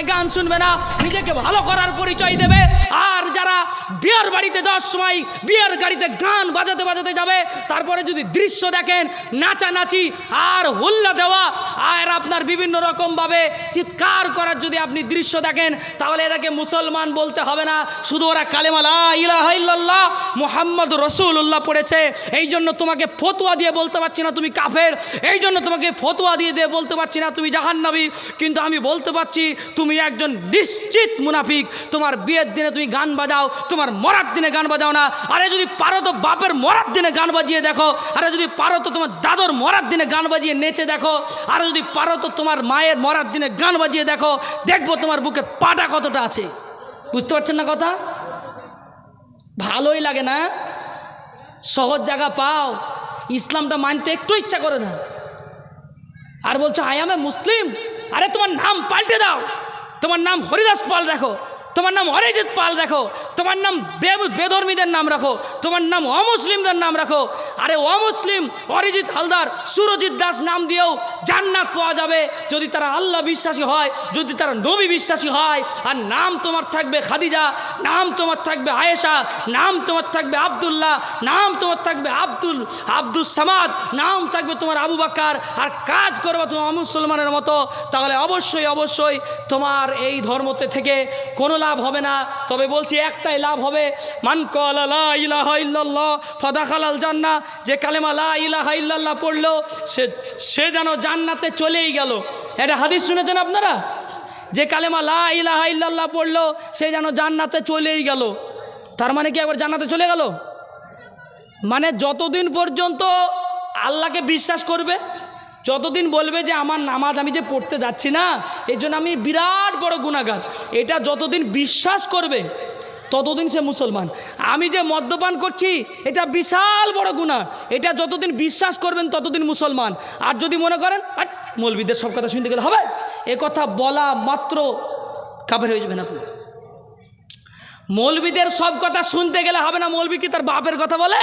গান শুনবে না, নিজেকে ভালো করার পরিচয় দেবে। আর যারা বিয়ের বাড়িতে যাওয়ার সময় বিয়ের গাড়িতে গান বাজাতে বাজাতে যাবে, তারপরে যদি দৃশ্য দেখেন নাচানাচি আর হুল্লা দেওয়া আর আপনার বিভিন্ন রকমভাবে চিৎকার করার যদি আপনি দৃশ্য দেখেন, তাহলে এটাকে মুসলমান বলতে হবে না। শুধু ওরা কালেমা লা ইলাহা ইল্লাল্লাহ মুহাম্মদ রাসূলুল্লাহ পড়েছে, এই জন্য তোমাকে ফতোয়া দিয়ে বলতে পারছি না তুমি কাফের, এই জন্য তোমাকে ফতোয়া দিয়ে বলতে পারছি না তুমি জাহান্নামী। কিন্তু আমি বলতে পারছি তুমি একজন নিশ্চিত মুনাফিক। তোমার বিয়ের দিনে তুমি গান বাজাও, তোমার মরার দিনে গান বাজাও না। আরে যদি পারো তো বাপের মরার দিনে গান বাজিয়ে দেখো, আরে যদি পারো তো তোমার দাদর মরার দিনে গান বাজিয়ে নেচে দেখো, আর যদি পারো তো তোমার মায়ের মরার দিনে গান বাজিয়ে দেখো, দেখবো তোমার বুকে পাটা কতটা আছে। বুঝতে পারছেন না কথা? ভালোই লাগে না? সহজ জায়গা পাও, ইসলামটা মানতে একটু ইচ্ছা করে না। আর বলছো আই এম এ মুসলিম। আরে তোমার নাম পাল্টে দাও, তোমার নাম হরিদাস পাল রাখো, তোমার নাম অরিজিৎ পাল রাখো, তোমার নাম বেধর্মীদের নাম রাখো, তোমার নাম অমুসলিমদের নাম রাখো। আরে অমুসলিম অরিজিৎ হালদার, সুরজিৎ দাস নাম দিয়েও জান্নাত পাওয়া যাবে যদি তারা আল্লাহ বিশ্বাসী হয়, যদি তারা নবী বিশ্বাসী হয়। আর নাম তোমার থাকবে খাদিজা, নাম তোমার থাকবে আয়েশা, নাম তোমার থাকবে আবদুল্লাহ, নাম তোমার থাকবে আব্দুল সামাদ, নাম থাকবে তোমার আবু বকর, আর কাজ করবে তোমার মুসলমানের মতো, তাহলে অবশ্যই অবশ্যই তোমার এই ধর্মতে থেকে কোনো লাভ হবে না। তবে বলছি একটাই লাভ হবে, মান ক্বালা লা ইলাহা ইল্লাল্লাহ ফাদাখালাল জান্নাহ। যে কালেমা লা ইলাহা ইল্লাল্লাহ পড়লো সে যেন জান্নাতে চলেই গেল। এটা হাদিস শুনেছেন আপনারা? যে কালেমা লা ইলাহা ইল্লাল্লাহ পড়লো সে যেন জান্নাতে চলেই গেল। তার মানে কি একবার জান্নাতে চলে গেল? মানে যতদিন পর্যন্ত আল্লাহকে বিশ্বাস করবে, যতদিন বলবে যে আমার নামাজ আমি যে পড়তে যাচ্ছি না এই জন্য আমি বিরাট বড় গুনাহগার, এটা যতদিন বিশ্বাস করবে ততদিন সে মুসলমান। আমি যে মদ্যপান করছি এটা বিশাল বড় গুনাহ, এটা যতদিন বিশ্বাস করবেন ততদিন মুসলমান। আর যদি মনে করেন মৌলবীদের সব কথা শুনতে গেলে হবে, এ কথা বলা মাত্র কাফের হয়ে যাবেন আপনি। মৌলবীদের সব কথা শুনতে গেলে হবে না। মৌলবী কি তার বাপের কথা বলে?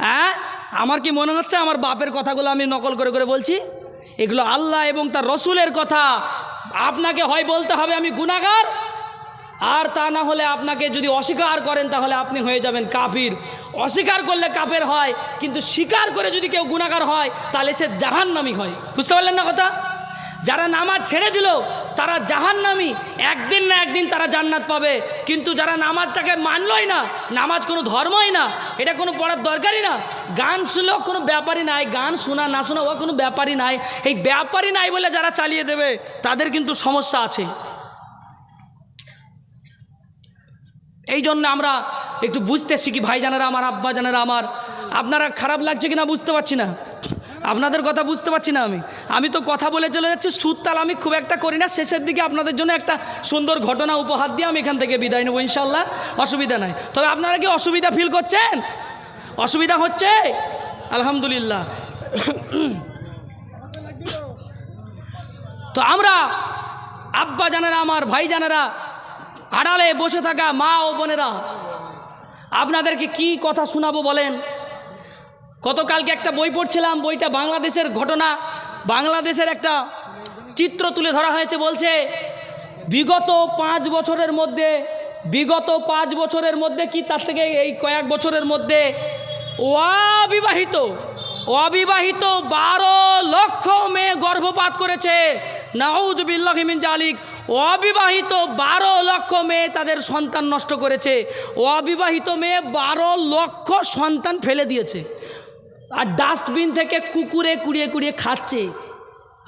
হ্যাঁ, আমার কি মনে হচ্ছে আমার বাপের কথাগুলো আমি নকল করে করে বলছি? এগুলো আল্লাহ এবং তার রসুলের কথা। আপনাকে হয় বলতে হবে আমি গুনাহগার, আর তা না হলে আপনাকে যদি অস্বীকার করেন তাহলে আপনি হয়ে যাবেন কাফির। অস্বীকার করলে কাফের হয়, কিন্তু স্বীকার করে যদি কেউ গুনাহগার হয় তাহলে সে জাহান্নামী হয়। বুঝতে পারলেন না কথা? যারা নামাজ ছেড়ে দিল তারা জাহান্নামী, একদিন না একদিন তারা জান্নাত পাবে। কিন্তু যারা নামাজটাকে মানলই না, নামাজ কোনো ধর্মই না, এটা কোনো পড়ার দরকারই না, গান শুনলেও কোনো ব্যাপারই নাই, গান শোনা না শোনা ও কোনো ব্যাপারই নাই, এই ব্যাপারই নাই বলে যারা চালিয়ে দেবে তাদের কিন্তু সমস্যা আছে। এই জন্য আমরা একটু বুঝতে শিখি ভাইজানেরা আমার, আব্বা জানেরা আমার। আপনারা খারাপ লাগছে কিনা বুঝতে পারছি না, আপনাদের কথা বুঝতে পারছি না। আমি তো কথা বলে চলে যাচ্ছি, সুরতাল আমি খুব একটা করি না। শেষের দিকে আপনাদের জন্য একটা সুন্দর ঘটনা উপহার দিয়ে আমি এখান থেকে বিদায় নেবো ইনশাল্লাহ, অসুবিধা নাই। তবে আপনারা কি অসুবিধা ফিল করছেন? অসুবিধা হচ্ছে? আলহামদুলিল্লাহ। তো আমরা আব্বা জানেরা আমার, ভাই জানেরা, আড়ালে বসে থাকা মা ও বোনেরা, আপনাদেরকে কি কথা শোনাবো বলেন? গতকালকে একটা বই পড়ছিলাম, বইটা বাংলাদেশের ঘটনা, বাংলাদেশের একটা চিত্র তুলে ধরা হয়েছে। বলছে বিগত 5 বছরের মধ্যে কি তার থেকে এই কয়েক বছরের মধ্যে অবিবাহিত 12 লক্ষ মেয়ে গর্ভপাত করেছে। নাউযুবিল্লাহি মিন জালিক। অবিবাহিত 12 লক্ষ মেয়ে তাদের সন্তান নষ্ট করেছে। অবিবাহিত মেয়ে 12 লক্ষ সন্তান ফেলে দিয়েছে, আর ডাস্টবিন থেকে কুকুরে কুড়িয়ে খাচ্ছে।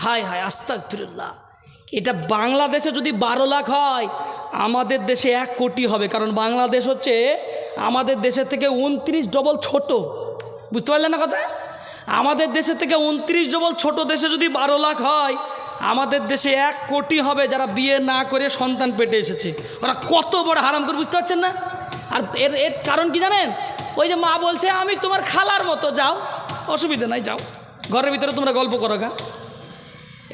হায় হায় আস্তাগফিরুল্লাহ। এটা বাংলাদেশে যদি 12 লাখ হয়, আমাদের দেশে 1 কোটি হবে। কারণ বাংলাদেশ হচ্ছে আমাদের দেশের থেকে 29 ডবল ছোট। বুঝতে পারলেন না কথা? আমাদের দেশের থেকে 29 ডবল ছোট দেশে যদি 12 লাখ হয়, আমাদের দেশে 1 কোটি হবে যারা বিয়ে না করে সন্তান পেটে এসেছে। ওরা কত বড় হারাম করে, বুঝতে পারছেন না? আর এর কারণ কি জানেন? ওই যে মা বলছে আমি তোমার খালার মতো, যাও অসুবিধা নাই, যাও ঘরের ভিতরে তোমরা গল্প করো গা।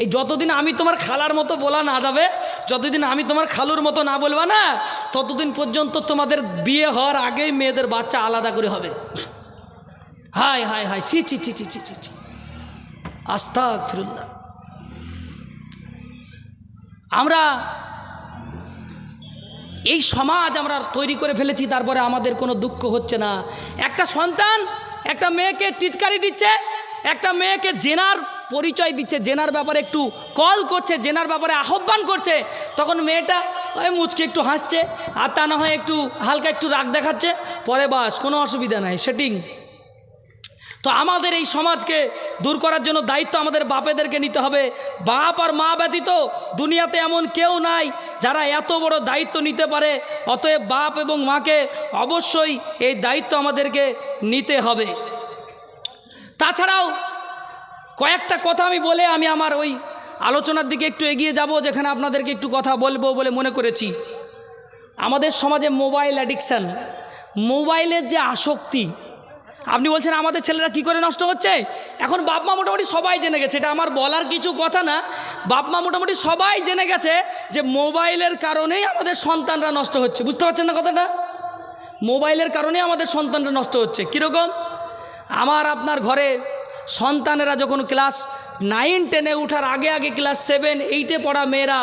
এই যতদিন আমি তোমার খালার মতো বলা না যাবে, যতদিন আমি তোমার খালুর মতো না বলবা না, ততদিন পর্যন্ত তোমাদের বিয়ে হওয়ার আগেই মেয়েদের বাচ্চা আলাদা করে হবে। হায় হায় হায়, ছি ছি ছি ছি ছি ছি, আস্তাগফিরুল্লাহ। আমরা এই সমাজ আমরা তৈরি করে ফেলেছি, তারপরে আমাদের কোনো দুঃখ হচ্ছে না। একটা সন্তান একটা মেয়েকে টিটকারি দিচ্ছে, একটা মেয়েকে জেনার পরিচয় দিচ্ছে, জেনার ব্যাপারে একটু কল করছে, জেনার ব্যাপারে আহ্বান করছে, তখন মেয়েটা ওই মুচকে একটু হাসছে, আর তা না হয় একটু হালকা একটু রাগ দেখাচ্ছে, পরে বাস কোনো অসুবিধা নাই, সেটিং। তো আমাদের এই সমাজকে দূর করার জন্য দায়িত্ব আমাদের বাপেদেরকে নিতে হবে। বাপ আর মা ব্যতীত দুনিয়াতে এমন কেউ নাই যারা এত বড় দায়িত্ব নিতে পারে। অতএব বাপ এবং মাকে অবশ্যই এই দায়িত্ব আমাদেরকে নিতে হবে। তাছাড়াও কয়েকটা কথা আমি বলে আমি আমার ওই আলোচনার দিকে একটু এগিয়ে যাব, যেখানে আপনাদেরকে একটু কথা বলবো বলে মনে করেছি। আমাদের সমাজে মোবাইল অ্যাডিকশান, মোবাইলের যে আসক্তি, আপনি বলছেন আমাদের ছেলেরা কি করে নষ্ট হচ্ছে। এখন বাপ মা মোটামুটি সবাই জেনে গেছে, এটা আমার বলার কিছু কথা না, বাপ মা মোটামুটি সবাই জেনে গেছে যে মোবাইলের কারণেই আমাদের সন্তানরা নষ্ট হচ্ছে। বুঝতে পারছেন না কথাটা? মোবাইলের কারণেই আমাদের সন্তানরা নষ্ট হচ্ছে। কীরকম? আমার আপনার ঘরে সন্তানেরা যখন ক্লাস 9 10-এ ওঠার আগে আগে ক্লাস 7 8-এ পড়া মেয়েরা,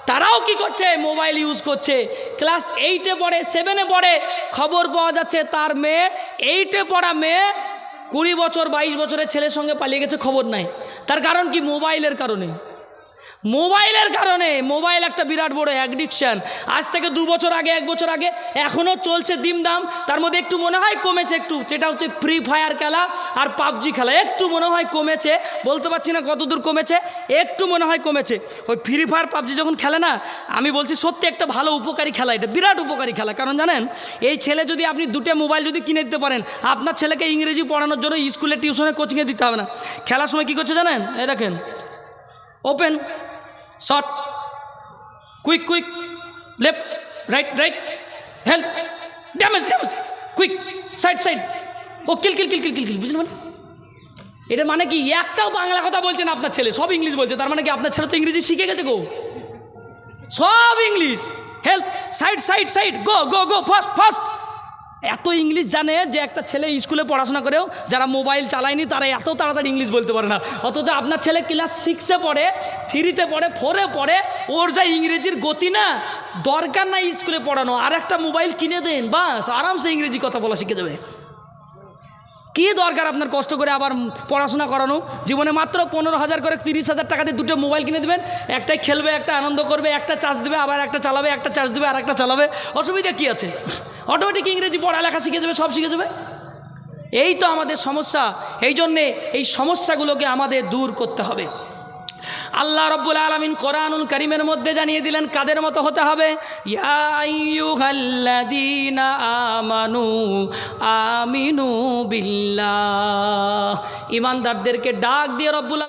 তারাও কি করছে? মোবাইল ইউজ করছে। ক্লাস 8-এ পড়ে 7-এ পড়ে, খবর পাওয়া যাচ্ছে তার মেয়ে 8-এ পড়া মেয়ে 20 বছর 22 বছরের ছেলের সঙ্গে পালিয়ে গেছে, খবর নাই। তার কারণ কি? মোবাইলের কারণে। মোবাইলের কারণে। মোবাইল একটা বিরাট বড় অ্যাডিকশান। আজ থেকে 2 বছর আগে 1 বছর আগে এখনও চলছে দিমদাম, তার মধ্যে একটু মনে হয় কমেছে একটু, যেটা হচ্ছে ফ্রি ফায়ার খেলা আর পাবজি খেলা, একটু মনে হয় কমেছে, বলতে পারছি না কত দূর কমেছে, একটু মনে হয় কমেছে। ওই ফ্রি ফায়ার পাবজি যখন খেলে না, আমি বলছি সত্যি একটা ভালো উপকারী খেলা, এটা বিরাট উপকারী খেলা। কারণ জানেন, এই ছেলে যদি আপনি 2টে মোবাইল যদি কিনে দিতে পারেন, আপনার ছেলেকে ইংরেজি পড়ানোর জন্য স্কুলে টিউশনে কোচিংয়ে দিতে হবে না। খেলার সময় কী করছে জানেন? এই দেখেন, open short, quick quick, left right right, help, damage damage, quick side side, ও kill kill kill kill kill kill. বুঝলেন? এটা মানে কি? একটাও বাংলা কথা বলছে না আপনার ছেলে, সব ইংলিশ বলছে। তার মানে কি আপনার ছেলে তো ইংরেজি শিখে গেছে গো, সব English. Help, side side side, go go go, fast fast. এত ইংলিশ জানে যে একটা ছেলে স্কুলে পড়াশোনা করেও যারা মোবাইল চালায়নি তারা এত তাড়াতাড়ি ইংলিশ বলতে পারে না। অথচ আপনার ছেলে ক্লাস 6-এ পড়ে, 3-তে পড়ে, 4-এ পড়ে, ওর যা ইংরেজির গতি না, দরকার নাই স্কুলে পড়ানো, আর একটা মোবাইল কিনে দেন, বাস আরামসে ইংরেজি কথা বলা শিখে যাবে। কী দরকার আপনার কষ্ট করে আবার পড়াশোনা করানো? জীবনে মাত্র 15,000 করে 30,000 টাকা দিয়ে 2টে মোবাইল কিনে দেবেন, একটাই খেলবে, একটা আনন্দ করবে, একটা চার্জ দেবে, আবার একটা চালাবে, একটা চার্জ দেবে আর একটা চালাবে, অসুবিধা কী আছে? অটোমেটিক ইংরেজি পড়ালেখা শিখে যাবে, সব শিখে যাবে। এই তো আমাদের সমস্যা। এই জন্যে এই সমস্যাগুলোকে আমাদের দূর করতে হবে। আল্লাহ রাব্বুল আলামিন কোরআনুল কারীমের মধ্যে জানিয়ে দিলেন কাদের মতো হতে হবে। ইয়া আইয়ুহাল্লাযীনা আমানু আমিনু বিল্লাহ। ঈমানদারদেরকে ডাক দিয়ে রব্বুল